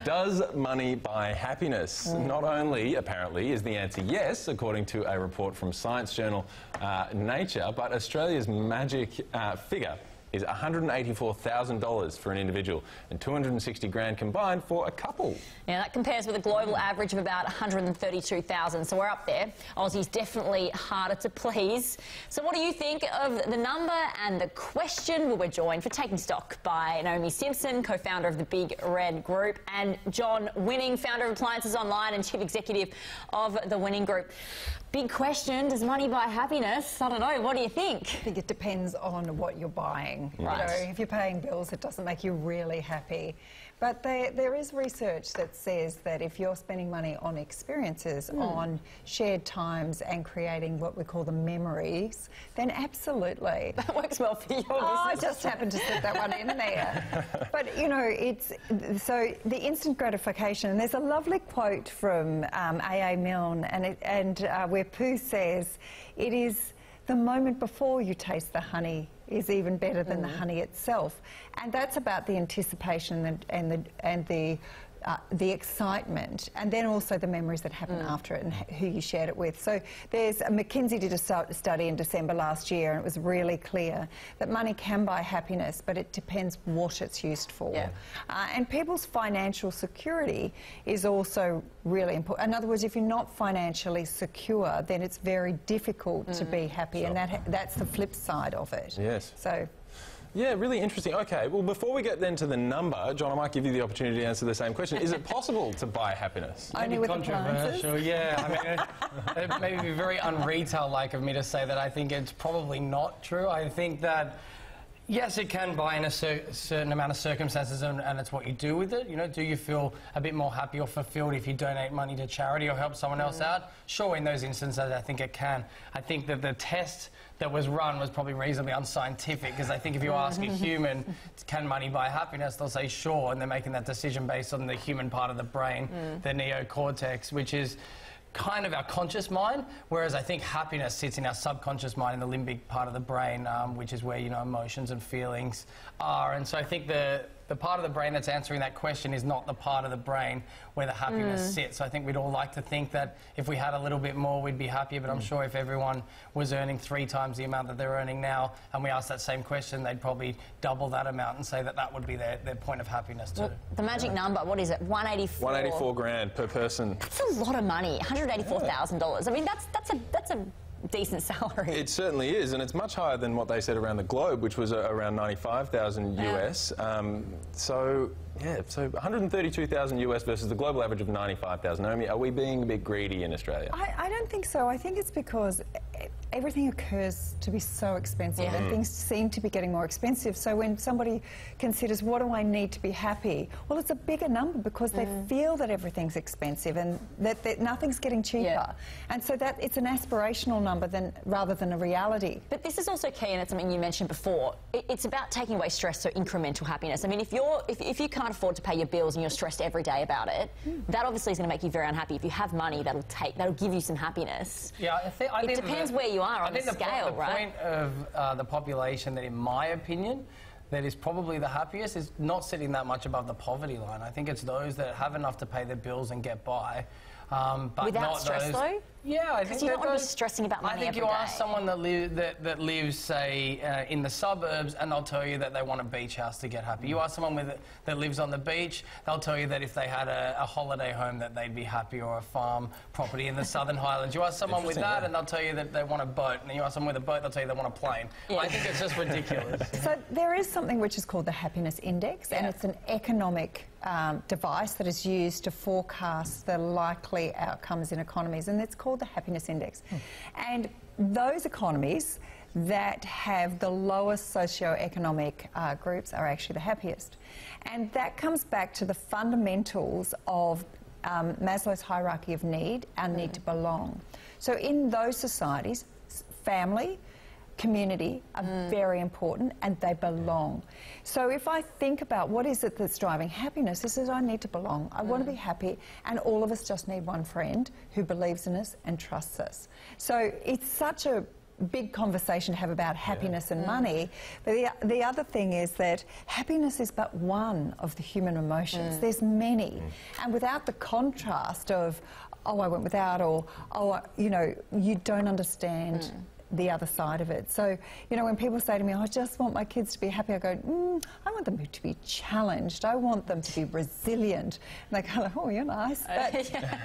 Does money buy happiness? Not only, apparently, is the answer yes, according to a report from science journal Nature, but Australia's magic figure is $184,000 for an individual and $260,000 combined for a couple. Yeah, that compares with a global average of about $132,000, so we're up there. Aussie's definitely harder to please. So what do you think of the number and the question? Well, we're joined for Taking Stock by Naomi Simpson, co-founder of the Big Red Group, and John Willinge, founder of Appliances Online and chief executive of the Willinge Group. Big question, does money buy happiness? I don't know, what do you think? I think it depends on what you're buying. Right. You know, if you're paying bills, it doesn't make you really happy. But there is research that says that if you're spending money on experiences, on shared times and creating what we call the memories, then absolutely. That works well for you. I just happened to slip that one in there. But, you know, it's so the instant gratification, and there's a lovely quote from A.A. Milne, and where Pooh says, it is the moment before you taste the honey is even better than the honey itself, and that's about the anticipation and the excitement, and then also the memories that happen after it and who you shared it with. So there's McKinsey did a study in December last year, and it was really clear that money can buy happiness, but it depends what it's used for. Yeah. And people's financial security is also really important. In other words, if you're not financially secure, then it's very difficult to be happy, and that's the flip side of it. Yes. So. Yeah, really interesting. Okay, well, before we get then to the number, John, I might give you the opportunity to answer the same question. Is it possible to buy happiness? Only with appliances? Controversial, yeah. I mean, it may be very un-retail-like of me to say that I think it's probably not true. I think that, yes, it can buy in a certain amount of circumstances, and it's what you do with it. You know, do you feel a bit more happy or fulfilled if you donate money to charity or help someone else out? Sure, in those instances, I think it can. I think that the test that was run was probably reasonably unscientific, because I think if you ask a human, can money buy happiness, they'll say sure, and they're making that decision based on the human part of the brain, the neocortex, which is kind of our conscious mind, whereas I think happiness sits in our subconscious mind, in the limbic part of the brain, which is where, you know, emotions and feelings are. And so I think the part of the brain that's answering that question is not the part of the brain where the happiness sits. So I think we'd all like to think that if we had a little bit more, we'd be happier, but I'm sure if everyone was earning 3 times the amount that they're earning now, and we asked that same question, they'd probably double that amount and say that that would be their point of happiness too. Well, the magic number, what is it? 184. $184,000 per person. That's a lot of money. $184,000. I mean, that's a decent salary. It certainly is, and it's much higher than what they said around the globe, which was around 95,000 US. So 132,000 US versus the global average of 95,000. Naomi, are we being a bit greedy in Australia? I don't think so. I think it's because everything occurs to be so expensive, and things seem to be getting more expensive. So when somebody considers, what do I need to be happy? Well, it's a bigger number because they feel that everything's expensive and that nothing's getting cheaper. And so that it's an aspirational number rather than a reality. But this is also key, and it's something you mentioned before. It's about taking away stress, so incremental happiness. I mean, if you can't afford to pay your bills and you're stressed every day about it, that obviously is going to make you very unhappy. If you have money, that'll give you some happiness. Yeah, I think it depends where you are on the scale, right? The point of the population that, in my opinion, that is probably the happiest is not sitting that much above the poverty line. I think it's those that have enough to pay their bills and get by. But without not stress, those, though? Yeah, I think you don't want to be stressing about money I think every you day. ask someone that lives, say, in the suburbs, and they'll tell you that they want a beach house to get happy. You ask someone that lives on the beach, they'll tell you that if they had a holiday home that they'd be happy, or a farm property in the Southern Highlands. You ask someone with that, and they'll tell you that they want a boat. And you ask someone with a boat, they'll tell you they want a plane. Yeah. I think it's just ridiculous. So there is something which is called the happiness index, and it's an economic device that is used to forecast the likely outcomes in economies, and it's called the happiness index. And those economies that have the lowest socio-economic groups are actually the happiest. And that comes back to the fundamentals of Maslow's hierarchy of need, our need to belong. So in those societies, family, community are very important, and they belong. So if I think about what is it that's driving happiness, this is I need to belong. I want to be happy, and all of us just need one friend who believes in us and trusts us. So it's such a big conversation to have about happiness and money. But the other thing is that happiness is but one of the human emotions. There's many. And without the contrast of, oh, I went without, or, oh, you know, you don't understand the other side of it. So, you know, when people say to me, oh, I just want my kids to be happy, I go, I want them to be challenged. I want them to be resilient. And they go, oh, you're nice.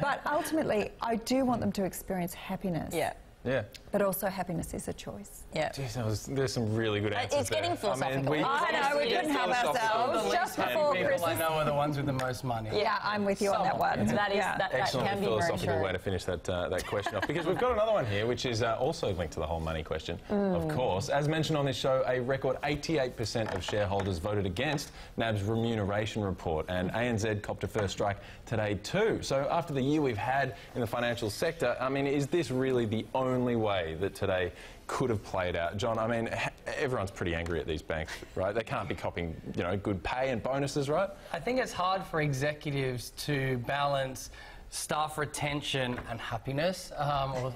But ultimately, I do want them to experience happiness. Yeah. But also happiness is a choice. Jeez, there's some really good answers. It's getting philosophical. I know, we couldn't help ourselves. Just before Christmas. I know are the ones with the most money. Yeah, I'm with you on that one. That can Excellent be very philosophical true. way to finish that question off, because we've got another one here which is also linked to the whole money question. Of course, as mentioned on this show, a record 88% of shareholders voted against NAB's remuneration report, and ANZ copped a first strike today too. So after the year we've had in the financial sector, I mean, is this really the only way that today could have played out? John, I mean, everyone's pretty angry at these banks, right? They can't be copping, you know, good pay and bonuses, right? I think it's hard for executives to balance staff retention and happiness, or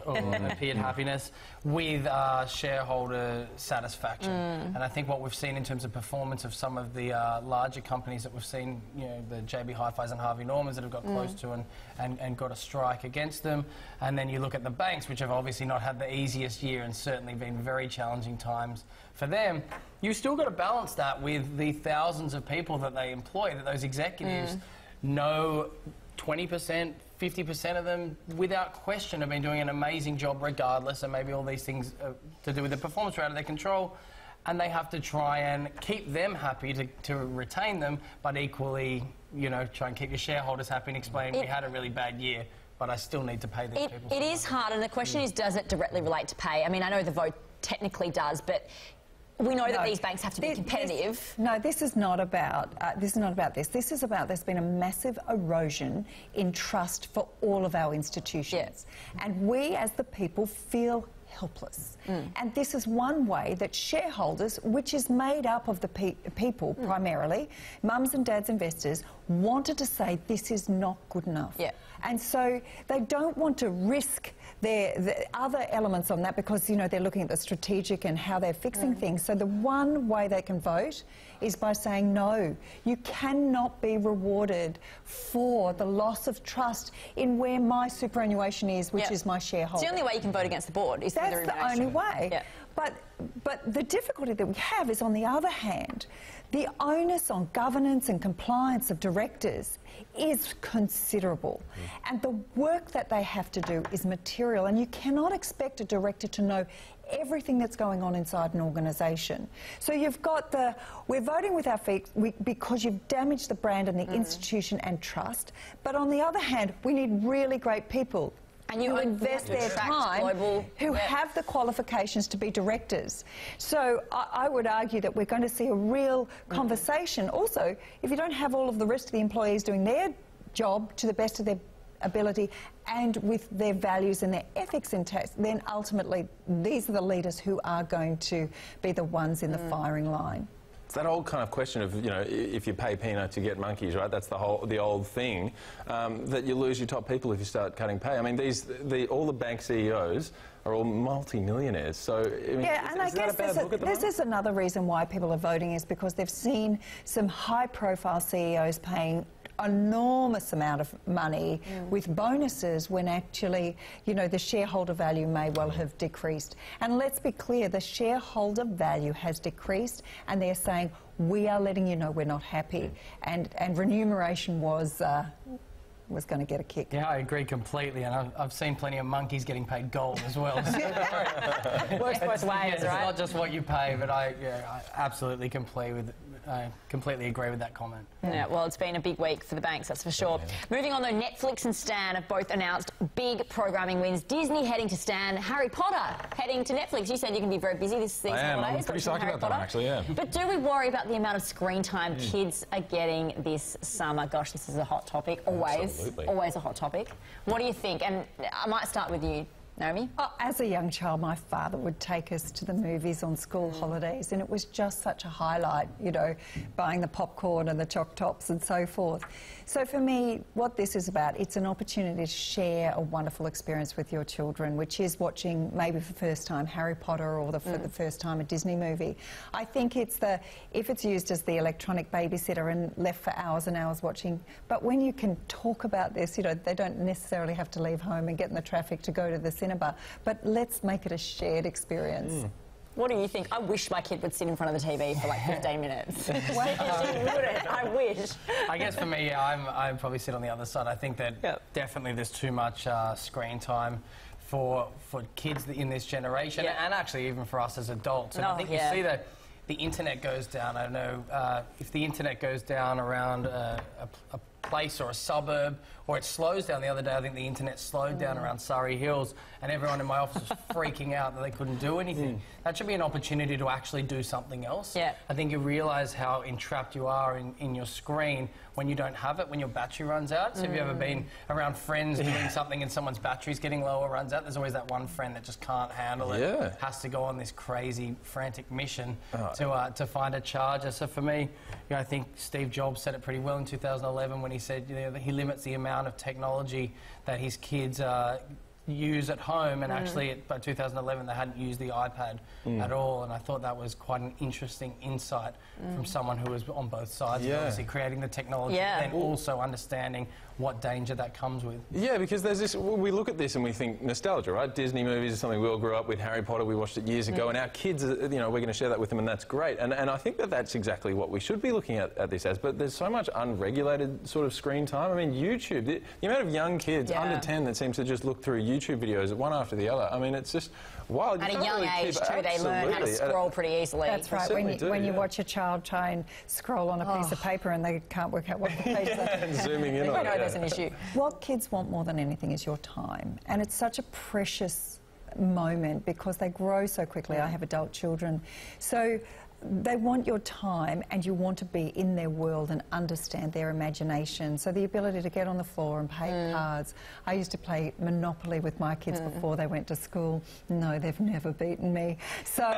appeared happiness, with shareholder satisfaction. And I think what we've seen in terms of performance of some of the larger companies that we've seen, you know, the JB Hi-Fis and Harvey Normans that have got close to and got a strike against them. And then you look at the banks, which have obviously not had the easiest year and certainly been very challenging times for them. You still got to balance that with the thousands of people that they employ, that those executives know 20%, 50% of them, without question, have been doing an amazing job regardless, and maybe all these things to do with the performance are out of their control, and they have to try and keep them happy to retain them, but equally, you know, try and keep your shareholders happy and explain, we had a really bad year, but I still need to pay these people. It is hard, and the question is, does it directly relate to pay? I mean, I know the vote technically does, but we know that these banks have to be competitive. This is not about this. This is about there's been a massive erosion in trust for all of our institutions. And we as the people feel helpless. And this is one way that shareholders, which is made up of the people primarily, mums and dads investors, wanted to say this is not good enough. And so they don't want to risk the other elements on that, because, you know, they're looking at the strategic and how they're fixing things. So the one way they can vote is by saying, no, you cannot be rewarded for the loss of trust in where my superannuation is, which is my shareholder. It's the only way you can vote against the board, is through the remuneration. That's the only way. But the difficulty that we have is, on the other hand, the onus on governance and compliance of directors is considerable. And the work that they have to do is material. And you cannot expect a director to know everything that's going on inside an organisation. So you've got we're voting with our feet because you've damaged the brand and the institution and trust. But on the other hand, we need really great people. And you invest their time, who have the qualifications to be directors. So I would argue that we're going to see a real conversation. Also, if you don't have all of the rest of the employees doing their job to the best of their ability and with their values and their ethics intact, then ultimately these are the leaders who are going to be the ones in the firing line. It's that old kind of question of, you know, if you pay peanuts, you get monkeys, right? That's the old thing, that you lose your top people if you start cutting pay. I mean, all the bank CEOs are all multi-millionaires. So, I mean, and I guess this is another reason why people are voting, is because they've seen some high-profile CEOs paying enormous amount of money with bonuses, when actually, you know, the shareholder value may well have decreased. And let's be clear, the shareholder value has decreased, and they're saying, we are letting you know we're not happy. And remuneration was going to get a kick. Yeah, I agree completely, and I've seen plenty of monkeys getting paid gold as well. Works both ways, right? It's not just what you pay, but I absolutely completely agree with that comment. Yeah, well, it's been a big week for the banks, that's for sure. Moving on, though, Netflix and Stan have both announced big programming wins. Disney heading to Stan, Harry Potter heading to Netflix. You said you can be very busy these holidays. I'm pretty psyched about that one, actually, yeah. But do we worry about the amount of screen time kids are getting this summer? Gosh, this is a hot topic, always. Absolutely. Always a hot topic. What do you think? And I might start with you, Naomi? As a young child, my father would take us to the movies on school holidays, and it was just such a highlight, you know, buying the popcorn and the choc tops and so forth. So for me, what this is about, it's an opportunity to share a wonderful experience with your children, which is watching maybe for the first time Harry Potter or for the first time a Disney movie. I think it's if it's used as the electronic babysitter and left for hours and hours watching, but when you can talk about this, you know, they don't necessarily have to leave home and get in the traffic to go to the cinema, but let's make it a shared experience. What do you think? I wish my kid would sit in front of the TV for like 15 minutes. I wish. I guess for me, I'd probably sit on the other side. I think that definitely there's too much screen time for kids in this generation, and actually even for us as adults. And I think you see that the internet goes down. I don't know if the internet goes down around a place or a suburb, or it slows down. The other day, I think the internet slowed down around Surrey Hills, and everyone in my office was freaking out that they couldn't do anything. That should be an opportunity to actually do something else. Yeah. I think you realise how entrapped you are in your screen when you don't have it, when your battery runs out. So have you ever been around friends doing something and someone's battery's getting low or runs out? There's always that one friend that just can't handle it, has to go on this crazy, frantic mission to find a charger. So for me, you know, I think Steve Jobs said it pretty well in 2011 when he said, you know, that he limits the amount of technology that his kids use at home, and actually by 2011 they hadn't used the iPad at all, and I thought that was quite an interesting insight from someone who was on both sides, obviously creating the technology and also understanding what danger that comes with. Yeah, because there's this, we look at this and we think nostalgia, right? Disney movies is something we all grew up with. Harry Potter, we watched it years ago, and our kids, you know, we're going to share that with them, and that's great. And I think that that's exactly what we should be looking at this as, but there's so much unregulated sort of screen time. I mean, YouTube, the amount of young kids under 10 that seems to just look through YouTube videos one after the other. I mean, it's just wild. At a young age, too, they learn how to scroll pretty easily. That's right. When you watch a child try and scroll on a piece of paper and they can't work out what the page is. Zooming in on it. There's an issue. What kids want more than anything is your time, and it's such a precious moment because they grow so quickly. I have adult children, so they want your time, and you want to be in their world and understand their imagination. So the ability to get on the floor and play cards. I used to play Monopoly with my kids before they went to school. No, they've never beaten me. So,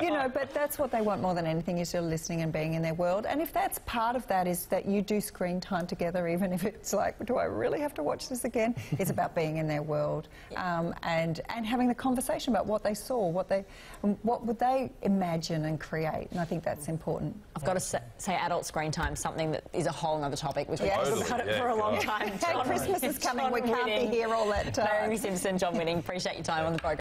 you know, but that's what they want more than anything, is you're listening and being in their world. And if that's part of that is that you do screen time together, even if it's like, do I really have to watch this again? It's about being in their world and having the conversation about what they saw, what would they imagine and create, and I think that's important. I've got to say adult screen time, something that is a whole other topic. We've talked about it for a long time. Christmas is coming, we can't be here all that time. Naomi Simpson, John Willinge, appreciate your time on the programme.